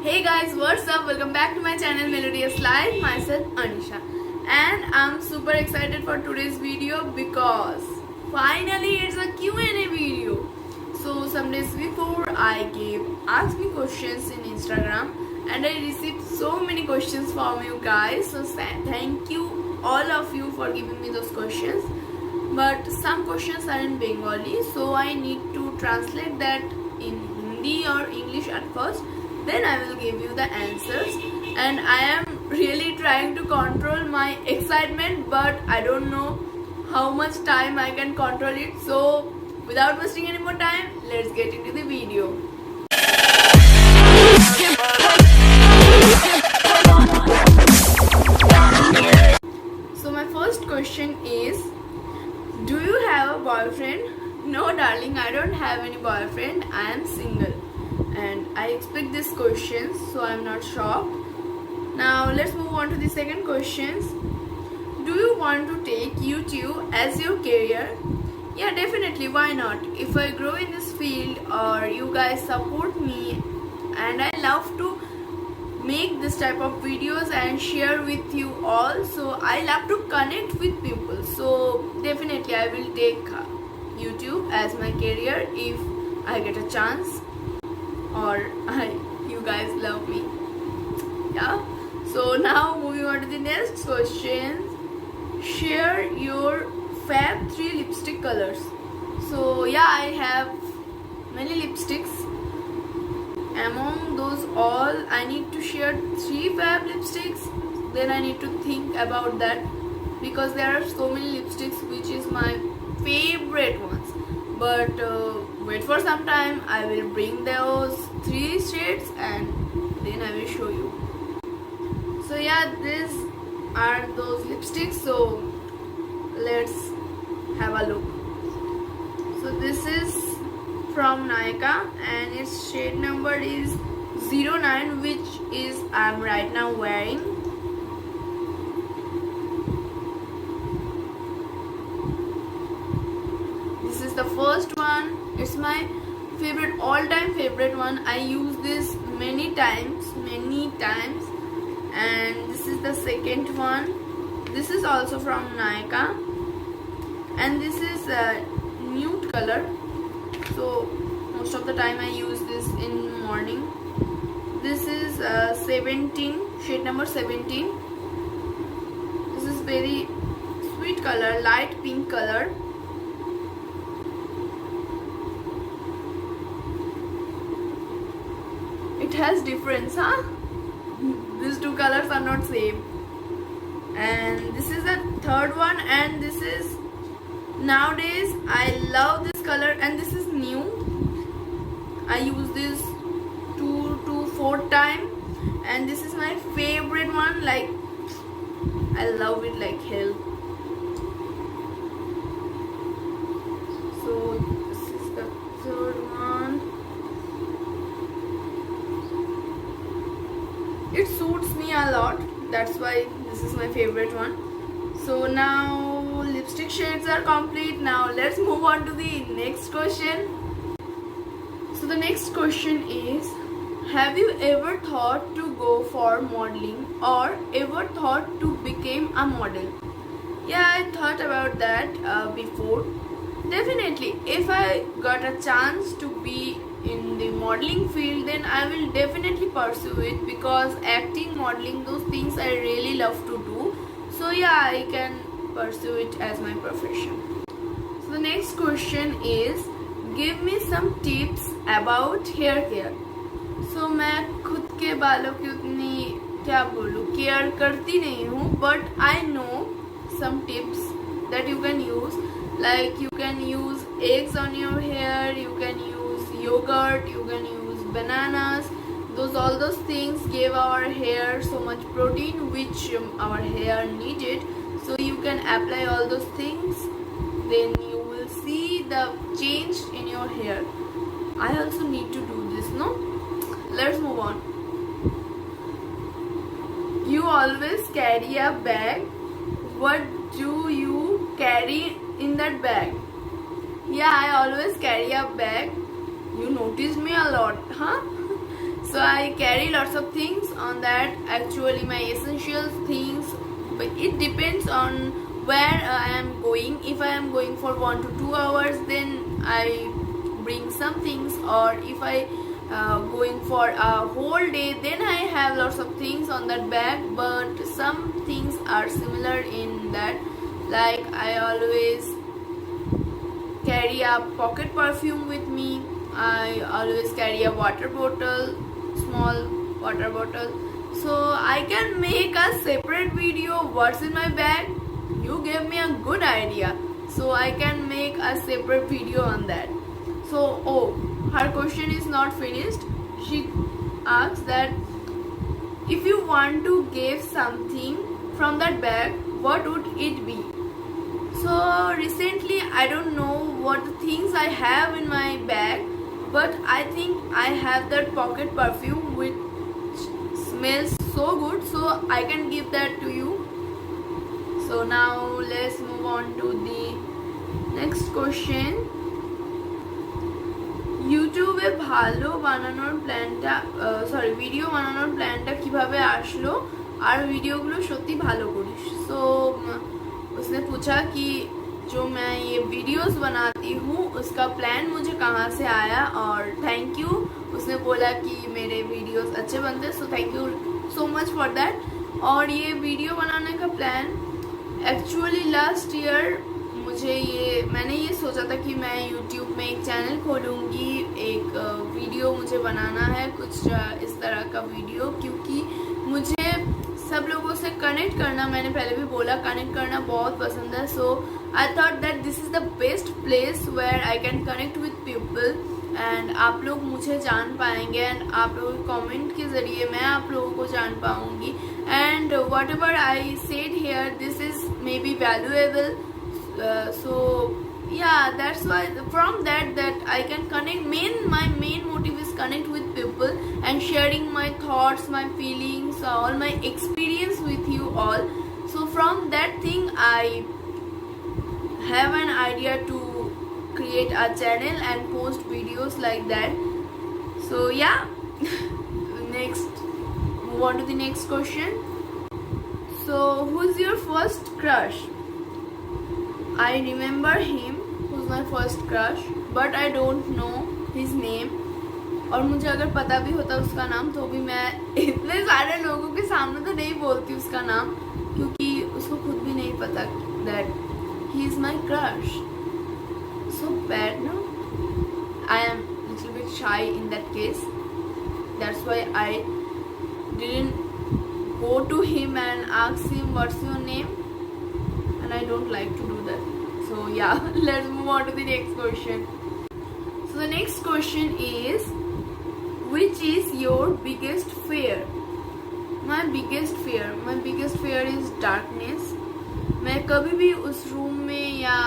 Hey guys, what's up? Welcome back to my channel Melodious Life. Myself Anisha, and I'm super excited for today's video because finally it's a Q&A video. So some days before I gave Ask Me Questions in Instagram and I received so many questions from you guys. So thank you all of you for giving me those questions. But some questions are in Bengali, so I need to translate that in Hindi or English at first. Then I will give you the answers, and I am really trying to control my excitement, but I don't know how much time I can control it. So without wasting any more time, let's get into the video. So my first question is, do you have a boyfriend? No darling, I don't have any boyfriend. I am single. And I expect these questions, so I'm not shocked. Now let's move on to the second questions. Do you want to take YouTube as your career? Yeah, definitely, why not? If I grow in this field or you guys support me, and I love to make this type of videos and share with you all, so I love to connect with people, so definitely I will take YouTube as my career if I get a chance, or you guys love me. Yeah, so now moving on to the next question. Share your fab 3 lipstick colors. So yeah, I have many lipsticks. Among those all, I need to share 3 fab lipsticks. Then I need to think about that, because there are so many lipsticks which is my favorite ones. But wait for some time, I will bring those 3 shades and then I will show you. So yeah, these are those lipsticks, so let's have a look. So this is from Nykaa and its shade number is 09, which is I'm right now wearing. This is the first one. It's my favorite, all-time favorite one. I use this many times, and this is the second one. This is also from Nykaa, and this is a nude color, so most of the time I use this in morning. This is 17, shade number 17. This is very sweet color, light pink color. It has difference, huh? These two colors are not same. And this is the third one, and this is, nowadays I love this color, and this is new. I use this 2 to 4 times, and this is my favorite one. Like, I love it like hell. So this is the third one. It suits me a lot, that's why this is my favorite one. So now lipstick shades are complete. Now let's move on to the next question. So the next question is, have you ever thought to go for modeling or ever thought to become a model? Yeah, I thought about that before. Definitely, if I got a chance to be in the modeling field, then I will definitely pursue it, because acting, modeling, those things I really love to do. So yeah, I can pursue it as my profession. So the next question is, give me some tips about hair care. So मैं खुद के बालों की उतनी क्या बोलूँ care करती नहीं हूँ, but I know some tips that you can use. Like you can use eggs on your hair, you can use yogurt, you can use bananas. All those things give our hair so much protein which our hair needed. So you can apply all those things, then you will see the change in your hair. I also need to do this, no? Let's move on. You always carry a bag. What do you carry in that bag? Yeah, I always carry a bag. You noticed me a lot, huh? So I carry lots of things on that. Actually, my essential things. But it depends on where I am going. If I am going for 1 to 2 hours, then I bring some things. Or if I going for a whole day, then I have lots of things on that bag. But some things are similar in that. Like I always carry a pocket perfume with me. I always carry a water bottle, small water bottle. So I can make a separate video what's in my bag. You gave me a good idea. So I can make a separate video on that. So her question is not finished. She asks that if you want to give something from that bag, what would it be? So recently I don't know what things I have in my bag, but I think I have that pocket perfume which smells so good, so I can give that to you. So now let's move on to the next question. ইউটিউবে ভালো বানানোর প্ল্যানটা video বানানোর প্ল্যানটা কিভাবে আসলো আর ভিডিওগুলো সত্যি ভালো করিস। सो उसने पूछा कि जो मैं ये वीडियोस बनाती हूँ उसका प्लान मुझे कहाँ से आया, और थैंक यू। उसने बोला कि मेरे वीडियोस अच्छे बनते, so thank you so much for that. और ये वीडियो बनाने का प्लान एक्चुअली लास्ट ईयर मैंने ये सोचा था कि मैं यूट्यूब में एक चैनल खोलूँगी, एक वीडियो मुझे बनाना है कुछ इस तरह का वीडियो, क्योंकि मुझे सब लोगों से कनेक्ट करना, मैंने पहले भी बोला, कनेक्ट करना बहुत पसंद है। So I thought that this is the best place where I can connect with people and आप लोग मुझे जान पाएंगे एंड आप लोगों के कमेंट के ज़रिए मैं आप लोगों को जान पाऊँगी। And what ever I said here this is may be valuable. So yeah, that's why from that I can connect. My main motive is connect with people and sharing my thoughts, my feelings, all my experience with you all. So from that thing I have an idea to create a channel and post videos like that. So yeah, next move on to the next question. So who's your first crush? I remember him who's my first crush, but I don't know his name. और मुझे अगर पता भी होता उसका नाम तो भी मैं इतने सारे लोगों के सामने तो नहीं बोलती उसका नाम, क्योंकि उसको खुद भी नहीं पता that he is my crush. So bad, no? I am little bit shy in that case. That's why I didn't go to him and ask him what's your name. And I don't like to do that. So yeah, let's move on to the next question. So the next question is, which is your biggest fear? My biggest fear is darkness. मैं कभी भी उस room में या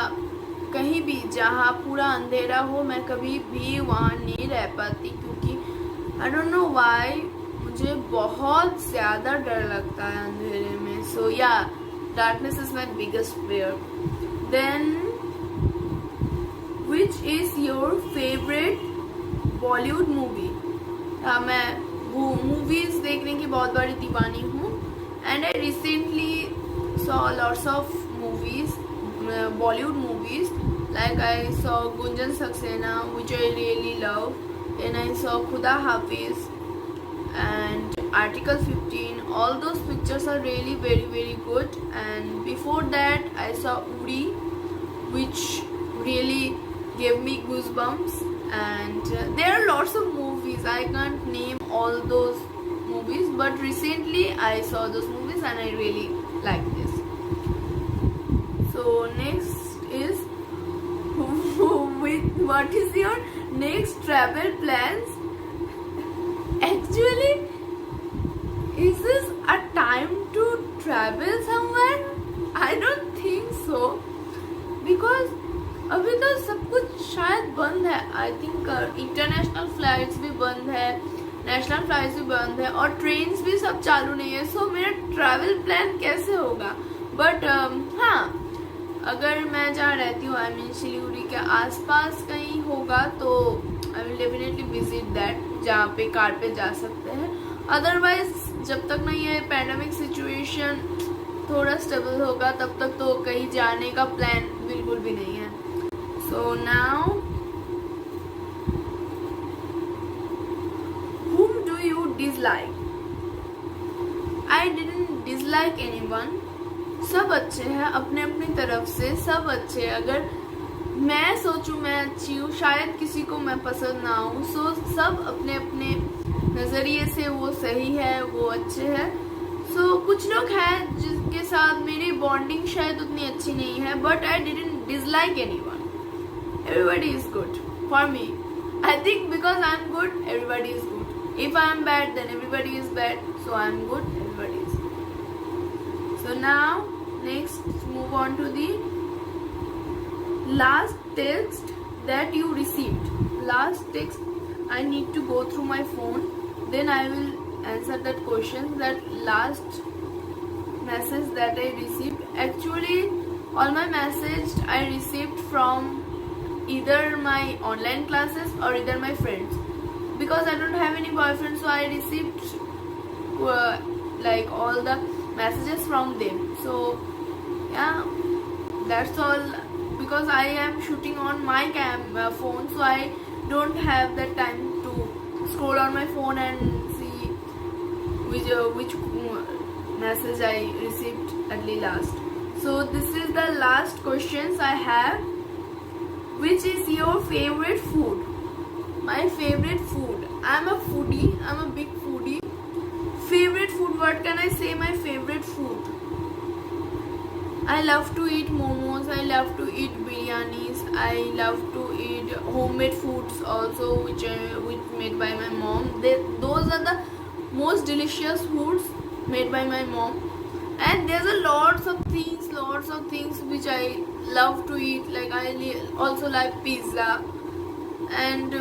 कहीं भी जहाँ पूरा अंधेरा हो मैं कभी भी वहाँ नहीं रह पाती, क्योंकि I don't know why मुझे बहुत ज़्यादा डर लगता है अंधेरे में। So yeah, darkness is my biggest fear. Then which is your favorite Bollywood movie? मैं मूवीज देखने की बहुत बड़ी दीवानी हूँ and I recently saw lots of movies, Bollywood movies, like I saw Gunjan Saxena, which I really love, and I saw Khuda Hafiz and Article 15. All those pictures are really very very good. And before that I saw Uri, which really gave me goosebumps. And there are lots of movies, I can't name all those movies, but recently I saw those movies and I really like this. So next is what is your next travel plans? Actually, is this a time to travel somewhere? I don't think so, because अभी तो सब कुछ शायद बंद है। I think international flights भी बंद है, नेशनल फ्लाइट्स भी बंद है और ट्रेन्स भी सब चालू नहीं है। सो मेरा ट्रैवल प्लान कैसे होगा? बट हाँ, अगर मैं जहाँ रहती हूँ आई मीन सिलीगुड़ी के आसपास कहीं होगा तो I will definitely visit that, जहाँ पे कार पे जा सकते हैं। अदरवाइज जब तक ना ये पैंडेमिक सिचुएशन थोड़ा स्टेबल होगा तब तक तो कहीं जाने का प्लान बिल्कुल भी नहीं है। So now whom do you dislike? I didn't dislike anyone. सब अच्छे हैं अपने अपनी तरफ से, सब अच्छे हैं। अगर मैं सोचूं मैं अच्छी हूँ, शायद किसी को मैं पसंद ना हूँ। सो सब अपने अपने नज़रिए से वो सही है, वो अच्छे हैं। सो कुछ लोग हैं जिनके साथ मेरी बॉन्डिंग शायद उतनी अच्छी नहीं है, but I didn't dislike anyone. Everybody is good for me. I think because I am good, everybody is good. If I am bad, then everybody is bad. So I am good, everybody is good. So now, next move on to the last text that you received. Last text, I need to go through my phone. Then I will answer that question. That last message that I received. Actually, all my message I received from either my online classes or either my friends. Because I don't have any boyfriend, so I received like all the messages from them. So yeah, that's all. Because I am shooting on my phone, so I don't have that time to scroll on my phone and see which message I received at the last. So this is the last questions I have. Which is your favorite food? My favorite food. I'm a foodie. I'm a big foodie. Favorite food. What can I say? My favorite food. I love to eat momos. I love to eat biryanis. I love to eat homemade foods also, which made by my mom. Those are the most delicious foods made by my mom. And there's a lots of things which I love to eat. Like I also like pizza. And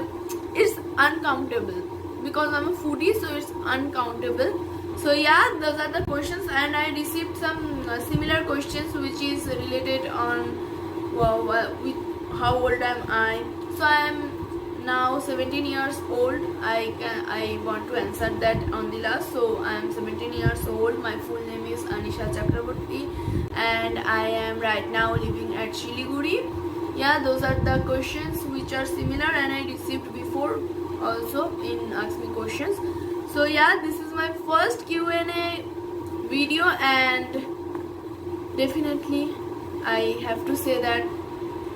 it's uncountable because I'm a foodie, so it's uncountable. So yeah, those are the questions, and I received some similar questions which is related on with how old am I. So I am now 17 years old. I want to answer that on the last. So I am 17 years old. My full name is Anisha Chakraborty, and I am right now living at Shiliguri. Yeah, those are the questions which are similar and I received before also in Ask Me Questions. So yeah, this is my first Q&A video, and definitely I have to say that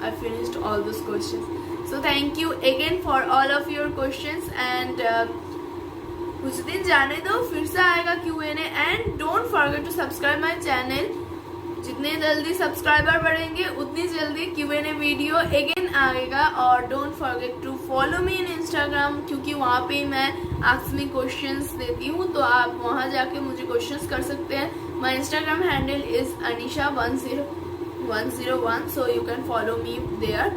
I finished all those questions. So thank you again for all of your questions, and कुछ दिन जाने दो, फिर से आएगा Q&A, and don't forget to subscribe my channel. जितने जल्दी subscriber बढ़ेंगे उतनी जल्दी Q&A वीडियो अगेन आएगा। और don't forget to follow me in Instagram, क्योंकि वहाँ पे मैं आस्क मी क्वेश्चंस देती हूँ, तो आप वहाँ जाके मुझे क्वेश्चंस कर सकते हैं। My Instagram handle is anisha10101, so you can follow me there.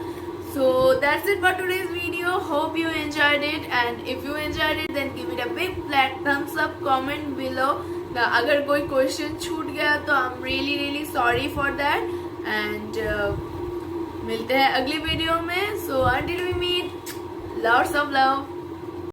So that's it for today's video. Hope you enjoyed it, and if you enjoyed it, then give it a big flat thumbs up, comment below. अगर कोई question छूट गया तो I am really sorry for that, and मिलते हैं अगली video में। So until we meet, lots of love.